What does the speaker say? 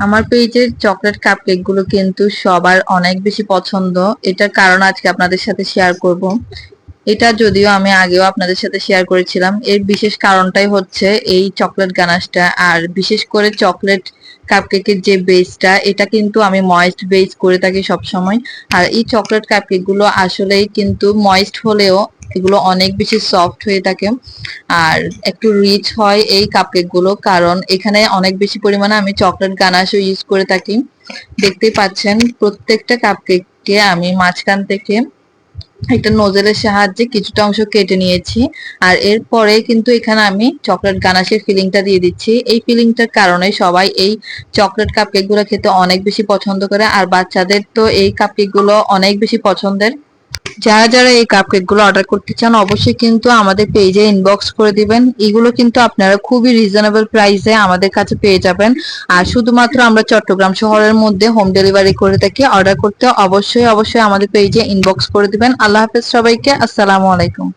আমার পেজের chocolate cupcake গুলো কিন্তু সবার অনেক বেশি পছন্দ। এটার কারণ আজকে আপনাদের সাথে শেয়ার করব। এটা যদিও আমি আগেও আপনাদের সাথে শেয়ার করেছিলাম। এর বিশেষ কারণটাই হচ্ছে এই চকলেট গানাশটা, আর বিশেষ করে চকলেট কাপকেকের যে বেসটা, এটা কিন্তু আমি ময়েস্ট বেস করে থাকি সব সময়। আর এই চকলেট কাপকেক গুলো আসলেই কিন্তু ময়েস্ট হলেও এগুলো অনেক বেশি সফট হয়ে থাকে, আর একটু রিচ হয় এই কাপকেক গুলো, কারণ এখানে অনেক বেশি পরিমাণে আমি চকলেট গানাশও ইউজ করে থাকি। দেখতেই পাচ্ছেন প্রত্যেকটা কাপকেককে আমি মাঝখান থেকে একটা নোজেলের সাহায্যে কিছুটা অংশ কেটে নিয়েছি। আর এরপরে কিন্তু এখানে আমি চকলেট গানাশের ফিলিংটা দিয়ে দিচ্ছি। এই ফিলিংটার কারণে সবাই এই চকলেট কাপকেক গুলো খেতে অনেক বেশি পছন্দ করে, আর বাচ্চাদের তো এই কাপকেক গুলো অনেক বেশি পছন্দের। যারা যারা এই কাপকেক গুলো অর্ডার করতে চান অবশ্যই কিন্তু আমাদের পেজে ইনবক্স করে দিবেন। এগুলো কিন্তু আপনারা খুবই রিজনেবল প্রাইসে আমাদের কাছে পেয়ে যাবেন। আর শুধুমাত্র আমরা চট্টগ্রাম শহরের মধ্যে হোম ডেলিভারি করে থাকি। অর্ডার করতে অবশ্যই অবশ্যই আমাদের পেজে ইনবক্স করে দিবেন। আল্লাহ হাফেজ সবাইকে, আসসালামু আলাইকুম।